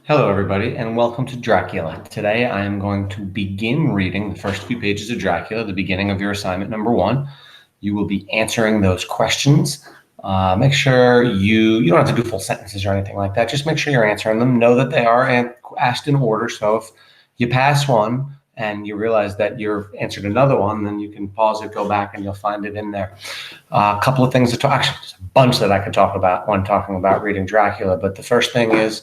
Hello, everybody, and welcome to Dracula. Today, I am going to begin reading the first few pages of Dracula, the beginning of your assignment number 1. You will be answering those questions. Make sure you don't have to do full sentences or anything like that. Just make sure you're answering them. Know that they are asked in order. So if you pass one and you realize that you've answered another one, then you can pause it, go back, and you'll find it in there. A couple of things to talk, actually, there's a bunch that I could talk about when talking about reading Dracula. But the first thing is,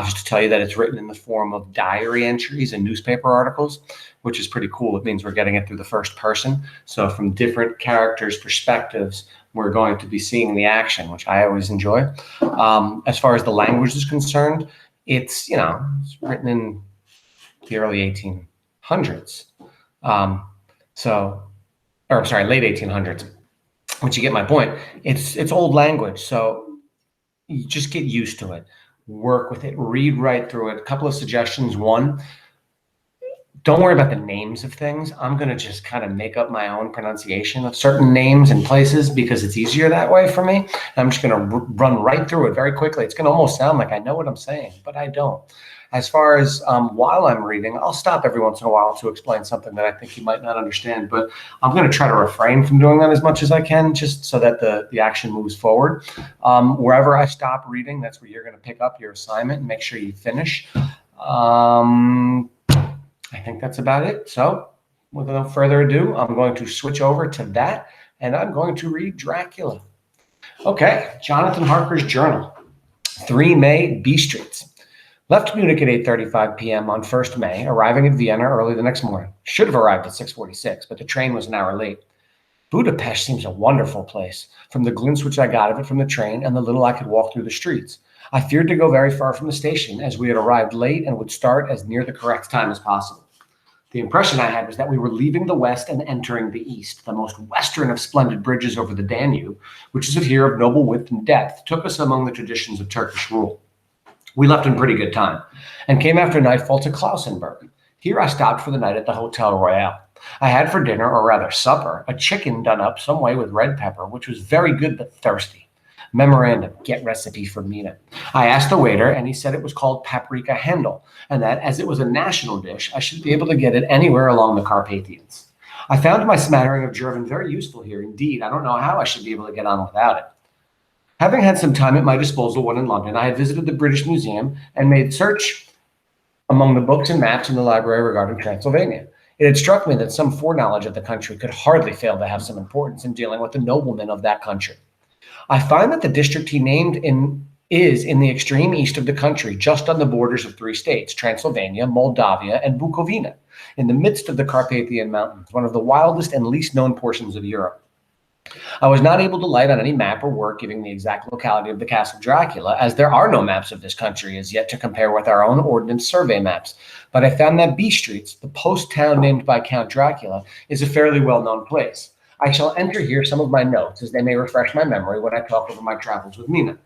just to tell you that it's written in the form of diary entries and newspaper articles, which is pretty cool. It means we're getting it through the first person. So from different characters' perspectives, we're going to be seeing the action, which I always enjoy. As far as the language is concerned, it's written in the early 1800s. Late 1800s. But you get my point. It's old language, so you just get used to it. Work with it, read right through it. A couple of suggestions. One, don't worry about the names of things. I'm going to just kind of make up my own pronunciation of certain names and places because it's easier that way for me. And I'm just going to run right through it very quickly. It's going to almost sound like I know what I'm saying, but I don't. As far as while I'm reading, I'll stop every once in a while to explain something that I think you might not understand, but I'm going to try to refrain from doing that as much as I can, just so that the action moves forward. Wherever I stop reading, that's where you're going to pick up your assignment and make sure you finish. I think that's about it. So without further ado, I'm going to switch over to that, and I'm going to read Dracula. Okay, Jonathan Harker's journal, 3 May, B Streets. Left Munich at 8:35 p.m. on 1st May, arriving at Vienna early the next morning. Should have arrived at 6:46, but the train was an hour late. Budapest seems a wonderful place, from the glimpse which I got of it from the train and the little I could walk through the streets. I feared to go very far from the station, as we had arrived late and would start as near the correct time as possible. The impression I had was that we were leaving the west and entering the east. The most western of splendid bridges over the Danube, which is here of noble width and depth, took us among the traditions of Turkish rule. We left in pretty good time and came after nightfall to Klausenberg. Here I stopped for the night at the Hotel Royal. I had for dinner, or rather supper, a chicken done up some way with red pepper, which was very good but thirsty. Memorandum, get recipe for Mina. I asked the waiter, and he said it was called paprika Händel, and that as it was a national dish, I should be able to get it anywhere along the Carpathians. I found my smattering of German very useful here. Indeed, I don't know how I should be able to get on without it. Having had some time at my disposal when in London, I had visited the British Museum and made search among the books and maps in the library regarding Transylvania. It had struck me that some foreknowledge of the country could hardly fail to have some importance in dealing with the noblemen of that country. I find that the district he named is in the extreme east of the country, just on the borders of 3 states, Transylvania, Moldavia, and Bukovina, in the midst of the Carpathian Mountains, one of the wildest and least known portions of Europe. I was not able to light on any map or work giving the exact locality of the Castle Dracula, as there are no maps of this country as yet to compare with our own Ordnance Survey maps. But I found that B Streets, the post town named by Count Dracula, is a fairly well-known place. I shall enter here some of my notes, as they may refresh my memory when I talk over my travels with Mina.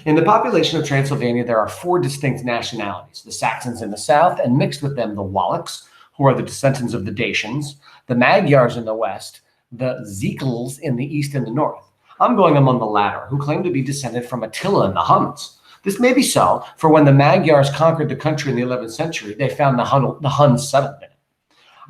In the population of Transylvania, there are 4 distinct nationalities: the Saxons in the south, and mixed with them the Wallachs, who are the descendants of the Dacians, the Magyars in the west, the Zekels in the east and the north. I'm going among the latter, who claim to be descended from Attila and the Huns. This may be so, for when the Magyars conquered the country in the 11th century, they found the Huns settled in it.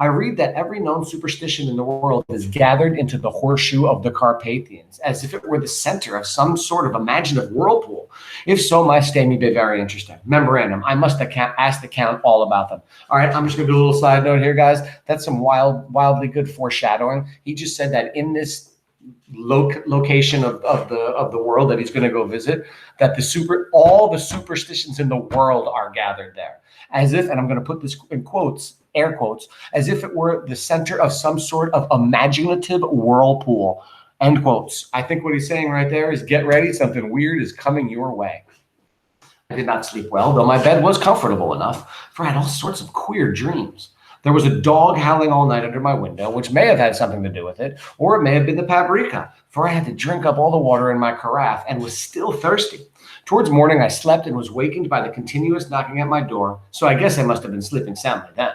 I read that every known superstition in the world is gathered into the horseshoe of the Carpathians, as if it were the center of some sort of imaginative whirlpool. If so, my stay may be very interesting. Memorandum, I must ask the Count all about them. All right, I'm just going to do a little side note here, guys. That's some wildly good foreshadowing. He just said that in this location of the world that he's going to go visit, that all the superstitions in the world are gathered there. As if, and I'm going to put this in quotes, air quotes, as if it were the center of some sort of imaginative whirlpool, end quotes. I think what he's saying right there is, get ready, something weird is coming your way. I did not sleep well, though my bed was comfortable enough, for I had all sorts of queer dreams. There was a dog howling all night under my window, which may have had something to do with it, or it may have been the paprika, for I had to drink up all the water in my carafe and was still thirsty. Towards morning, I slept and was wakened by the continuous knocking at my door, so I guess I must have been sleeping soundly then.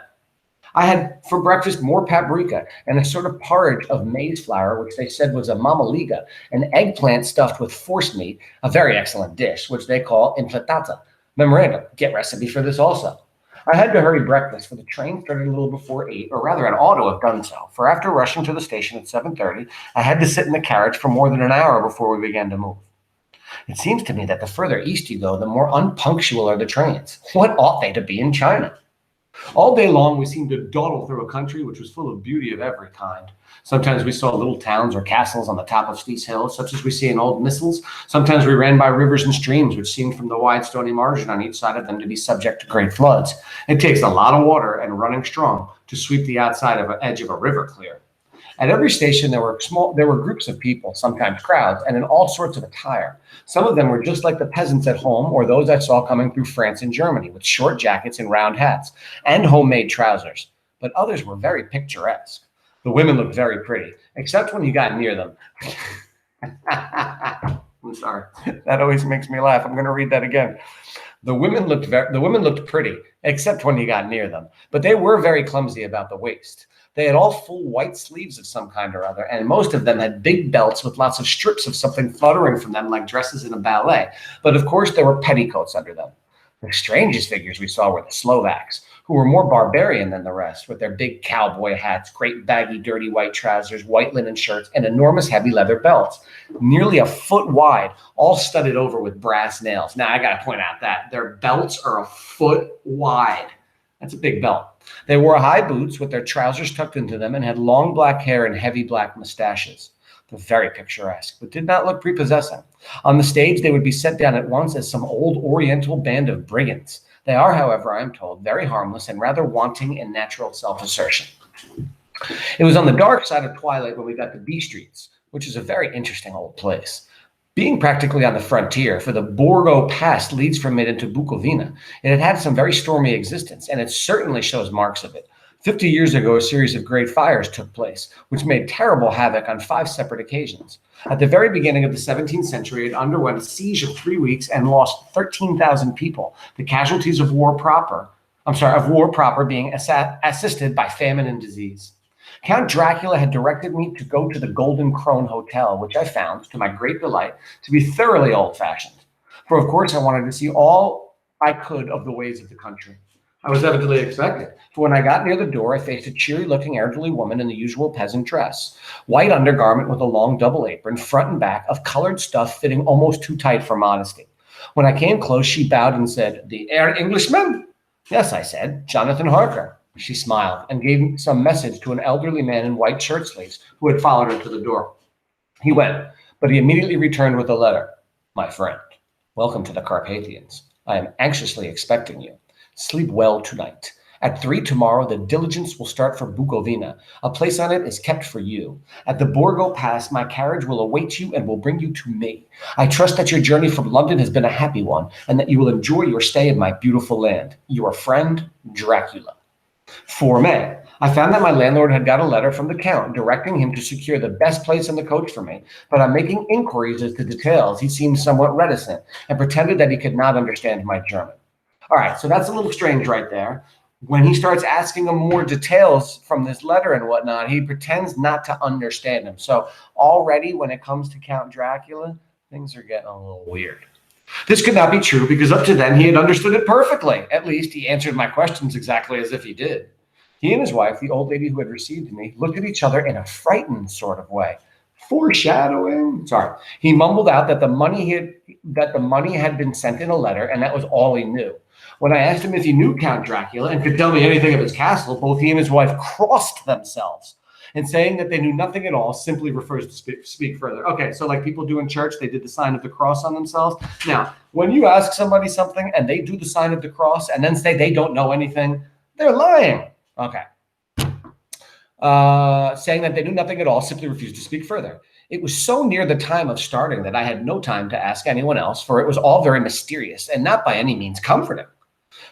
I had for breakfast more paprika and a sort of porridge of maize flour, which they said was a mamaliga, an eggplant stuffed with forcemeat, a very excellent dish, which they call impletata. Memorandum, get recipe for this also. I had to hurry breakfast, for the train started a little before 8, or rather it ought to have done so, for after rushing to the station at 7:30, I had to sit in the carriage for more than an hour before we began to move. It seems to me that the further east you go, the more unpunctual are the trains. What ought they to be in China? All day long, we seemed to dawdle through a country which was full of beauty of every kind. Sometimes we saw little towns or castles on the top of steep hills, such as we see in old missals. Sometimes we ran by rivers and streams, which seemed from the wide stony margin on each side of them to be subject to great floods. It takes a lot of water and running strong to sweep the outside of an edge of a river clear. At every station, there were groups of people, sometimes crowds, and in all sorts of attire. Some of them were just like the peasants at home or those I saw coming through France and Germany, with short jackets and round hats and homemade trousers. But others were very picturesque. The women looked very pretty, except when you got near them. I'm sorry. That always makes me laugh. I'm going to read that again. The women looked pretty, except when you got near them, but they were very clumsy about the waist. They had all full white sleeves of some kind or other, and most of them had big belts with lots of strips of something fluttering from them like dresses in a ballet. But of course, there were petticoats under them. The strangest figures we saw were the Slovaks, who were more barbarian than the rest, with their big cowboy hats, great baggy, dirty white trousers, white linen shirts, and enormous heavy leather belts, nearly a foot wide, all studded over with brass nails. Now, I got to point out that their belts are a foot wide. That's a big belt. They wore high boots with their trousers tucked into them and had long black hair and heavy black mustaches. They're very picturesque, but did not look prepossessing. On the stage, they would be set down at once as some old Oriental band of brigands. They are, however, I am told, very harmless and rather wanting in natural self-assertion. It was on the dark side of twilight when we got to B Streets, which is a very interesting old place. Being practically on the frontier, for the Borgo Pass leads from it into Bukovina, it had had some very stormy existence, and it certainly shows marks of it. 50 years ago, a series of great fires took place, which made terrible havoc on 5 separate occasions. At the very beginning of the 17th century, it underwent a siege of 3 weeks and lost 13,000 people, the casualties of war proper being assisted by famine and disease. Count Dracula had directed me to go to the Golden Crone Hotel, which I found, to my great delight, to be thoroughly old-fashioned. For of course I wanted to see all I could of the ways of the country. I was evidently expected, for when I got near the door, I faced a cheery-looking elderly woman in the usual peasant dress, white undergarment with a long double apron, front and back, of colored stuff fitting almost too tight for modesty. When I came close, she bowed and said, "The Herr Englishman?" "Yes," I said, "Jonathan Harker." She smiled and gave some message to an elderly man in white shirt sleeves who had followed her to the door. He went, but he immediately returned with a letter. "My friend, welcome to the Carpathians. I am anxiously expecting you. Sleep well tonight. At 3 tomorrow, the diligence will start for Bukovina. A place on it is kept for you. At the Borgo Pass, my carriage will await you and will bring you to me. I trust that your journey from London has been a happy one and that you will enjoy your stay in my beautiful land. Your friend, Dracula." 4 May. I found that my landlord had got a letter from the Count directing him to secure the best place in the coach for me, but on making inquiries as to details, he seemed somewhat reticent and pretended that he could not understand my German. All right, so that's a little strange right there. When he starts asking him more details from this letter and whatnot, he pretends not to understand him. So already when it comes to Count Dracula, things are getting a little weird. This could not be true because up to then he had understood it perfectly. At least he answered my questions exactly as if he did. He and his wife, the old lady who had received me, looked at each other in a frightened sort of way. Foreshadowing. Sorry. He mumbled out that the money had been sent in a letter, and that was all he knew. When I asked him if he knew Count Dracula and could tell me anything of his castle, both he and his wife crossed themselves. And saying that they knew nothing at all simply refers to speak further. Okay, so like people do in church, they did the sign of the cross on themselves. Now, when you ask somebody something and they do the sign of the cross and then say they don't know anything, they're lying. Okay. Saying that they knew nothing at all simply refused to speak further. It was so near the time of starting that I had no time to ask anyone else, for it was all very mysterious and not by any means comforting.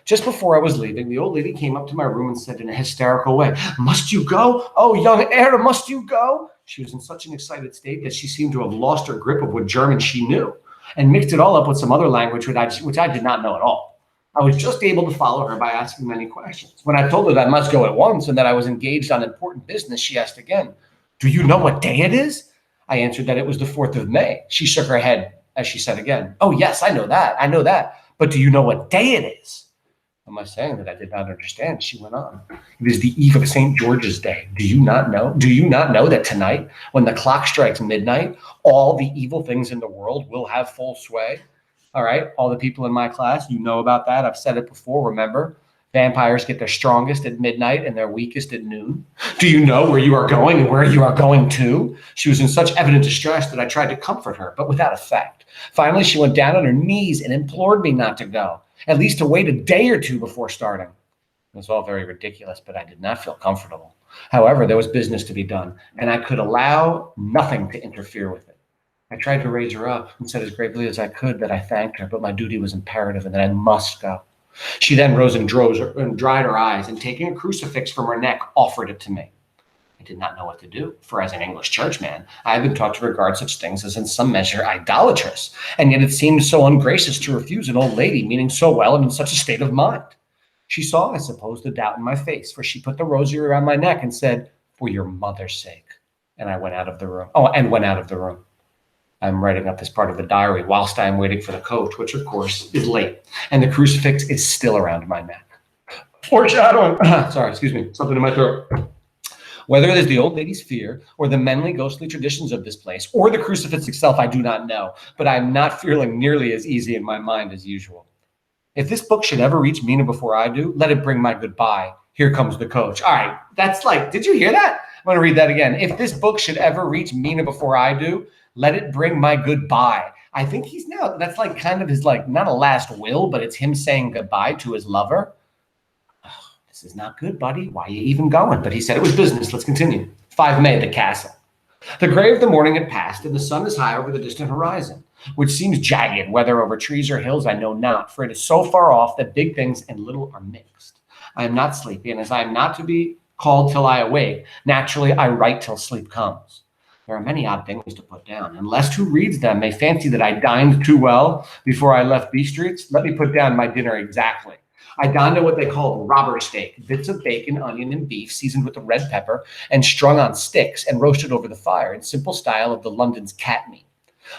Just before I was leaving, the old lady came up to my room and said in a hysterical way, "Must you go? Oh, young heir, must you go?" She was in such an excited state that she seemed to have lost her grip of what German she knew and mixed it all up with some other language which I did not know at all. I was just able to follow her by asking many questions. When I told her that I must go at once and that I was engaged on important business, she asked again, "Do you know what day it is?" I answered that it was the 4th of May. She shook her head as she said again, "Oh, yes, I know that. But do you know what day it is? Am I saying that I did not understand? She went on. It is the eve of St. George's Day. Do you not know? Do you not know that tonight, when the clock strikes midnight, all the evil things in the world will have full sway? All right, all the people in my class, you know about that. I've said it before, remember? Vampires get their strongest at midnight and their weakest at noon. Do you know where you are going and where you are going to? She was in such evident distress that I tried to comfort her, but without effect. Finally, she went down on her knees and implored me not to go, at least to wait a day or two before starting. It was all very ridiculous, but I did not feel comfortable. However, there was business to be done, and I could allow nothing to interfere with it. I tried to raise her up and said as gravely as I could that I thanked her, but my duty was imperative and that I must go. She then rose and dried her eyes, and taking a crucifix from her neck, offered it to me. I did not know what to do, for as an English churchman, I had been taught to regard such things as in some measure idolatrous, and yet it seemed so ungracious to refuse an old lady meaning so well and in such a state of mind. She saw, I suppose, the doubt in my face, for she put the rosary around my neck and said, "For your mother's sake." And I went out of the room. I'm writing up this part of the diary whilst I'm waiting for the coach, which of course is late, and the crucifix is still around my neck. Foreshadowing. Something in my throat. Whether it is the old lady's fear or the menly ghostly traditions of this place or the crucifix itself, I do not know, but I am not feeling nearly as easy in my mind as usual. If this book should ever reach Mina before I do, let it bring my goodbye. Here comes the coach. All right, that's like, did you hear that? I'm going to read that again. If this book should ever reach Mina before I do, let it bring my goodbye. I think he's now, that's like kind of his, like, not a last will, but it's him saying goodbye to his lover. Oh, this is not good, buddy. Why are you even going? But he said it was business. Let's continue. 5 May, the castle. The gray of the morning had passed, and the sun is high over the distant horizon, which seems jagged, whether over trees or hills, I know not, for it is so far off that big things and little are mixed. I am not sleepy, and as I am not to be called till I awake, naturally I write till sleep comes. There are many odd things to put down, and lest who reads them may fancy that I dined too well before I left B Streets, let me put down my dinner exactly. I dined on what they called robber steak, bits of bacon, onion, and beef seasoned with the red pepper and strung on sticks and roasted over the fire in simple style of the London's cat meat.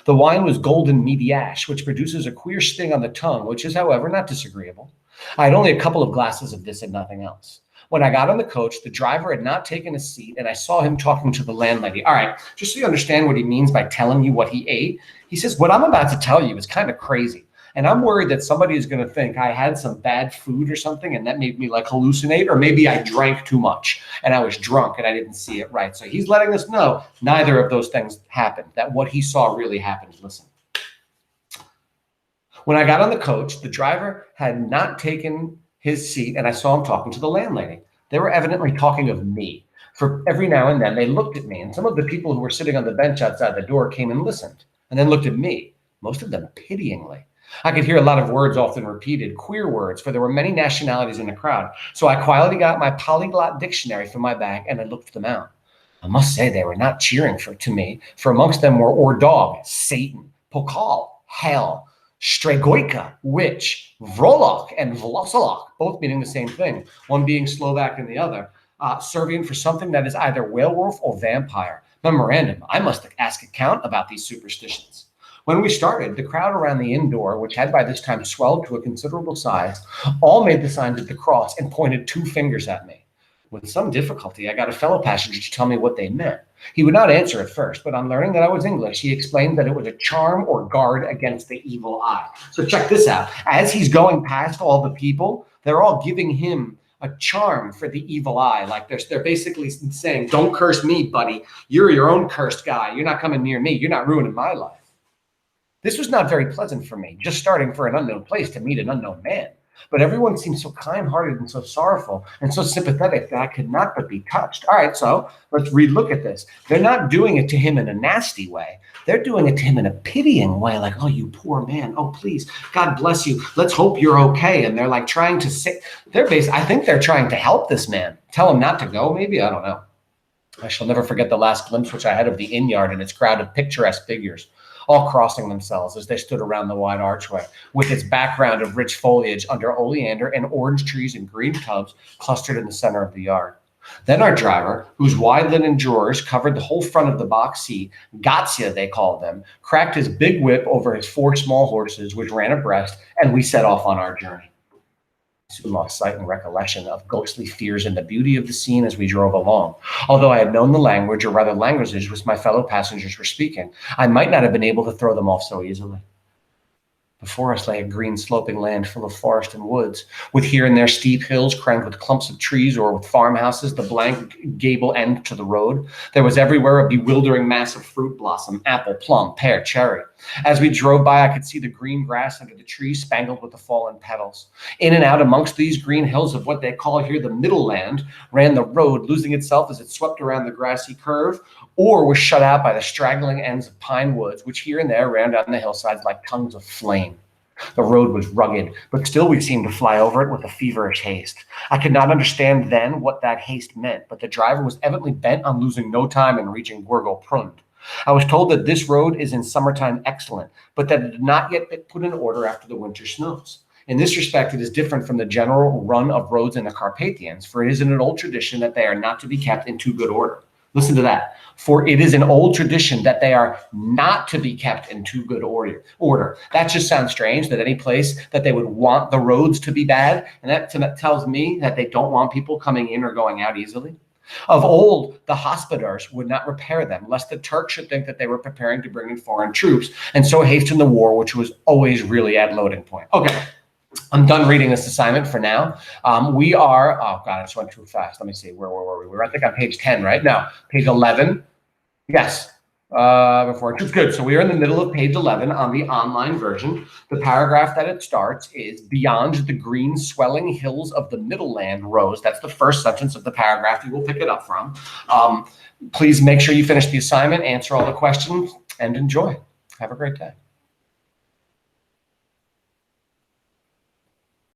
The wine was golden meaty ash, which produces a queer sting on the tongue, which is, however, not disagreeable. I had only a couple of glasses of this and nothing else. When I got on the coach, the driver had not taken a seat, and I saw him talking to the landlady. All right, just so you understand what he means by telling you what he ate, he says, what I'm about to tell you is kind of crazy. And I'm worried that somebody is going to think I had some bad food or something, and that made me like hallucinate, or maybe I drank too much and I was drunk and I didn't see it right. So he's letting us know neither of those things happened, that what he saw really happened. Listen. When I got on the coach, the driver had not taken his seat, and I saw him talking to the landlady. They were evidently talking of me, for every now and then they looked at me, and some of the people who were sitting on the bench outside the door came and listened, and then looked at me, most of them pityingly. I could hear a lot of words often repeated, queer words, for there were many nationalities in the crowd. So I quietly got my polyglot dictionary from my bag, and I looked them out. I must say they were not cheering to me, for amongst them were or dog, Satan, pokal, hell, Stregoika, witch, Vrolok, and Vlosolok, both meaning the same thing, one being Slovak and the other, serving for something that is either werewolf or vampire. Memorandum, I must ask account about these superstitions. When we started, the crowd around the inn door, which had by this time swelled to a considerable size, all made the signs of the cross and pointed 2 fingers at me. With some difficulty, I got a fellow passenger to tell me what they meant. He would not answer at first, but on learning that I was English, he explained that it was a charm or guard against the evil eye. So check this out. As he's going past all the people, they're all giving him a charm for the evil eye. Like they're basically saying, don't curse me, buddy. You're your own cursed guy. You're not coming near me. You're not ruining my life. This was not very pleasant for me, just starting for an unknown place to meet an unknown man. But everyone seemed so kind-hearted and so sorrowful and so sympathetic that I could not but be touched. All right, so let's relook at this. They're not doing it to him in a nasty way. They're doing it to him in a pitying way, like, oh, you poor man. Oh, please, God bless you. Let's hope you're okay. And they're like trying to say, I think they're trying to help this man. Tell him not to go, maybe? I don't know. I shall never forget the last glimpse which I had of the inn yard and its crowd of picturesque figures, all crossing themselves as they stood around the wide archway, with its background of rich foliage under oleander and orange trees and green tubs clustered in the center of the yard. Then our driver, whose wide linen drawers covered the whole front of the box seat, Gotcha they called them, cracked his big whip over his 4 small horses, which ran abreast, and we set off on our journey. Soon lost sight and recollection of ghostly fears and the beauty of the scene as we drove along. Although I had known the language, or rather languages, which my fellow passengers were speaking, I might not have been able to throw them off so easily. Before us lay a green sloping land full of forest and woods, with here and there steep hills crowned with clumps of trees or with farmhouses, the blank gable end to the road. There was everywhere a bewildering mass of fruit blossom, apple, plum, pear, cherry. As we drove by, I could see the green grass under the trees spangled with the fallen petals. In and out amongst these green hills of what they call here the middle land ran the road, losing itself as it swept around the grassy curve, or was shut out by the straggling ends of pine woods, which here and there ran down the hillsides like tongues of flame. The road was rugged, but still we seemed to fly over it with a feverish haste. I could not understand then what that haste meant, but the driver was evidently bent on losing no time in reaching Gorgel-Prund. I was told that this road is in summertime excellent, but that it had not yet been put in order after the winter snows. In this respect, it is different from the general run of roads in the Carpathians, for it is an old tradition that they are not to be kept in too good order. Listen to that. For it is an old tradition that they are not to be kept in too good order. That just sounds strange, that any place that they would want the roads to be bad. And that tells me that they don't want people coming in or going out easily. Of old, the hospodars would not repair them, lest the Turks should think that they were preparing to bring in foreign troops, and so hasten the war, which was always really at loading point. Okay. I'm done reading this assignment for now. We are, oh God, I just went too fast. Let me see, where were we? We're, I think, on page 10, right? No, page 11. Yes, before it's good. So we are in the middle of page 11 on the online version. The paragraph that it starts is, beyond the green swelling hills of the middle land rose. That's the first sentence of the paragraph. You will pick it up from. Please make sure you finish the assignment, answer all the questions, and enjoy. Have a great day.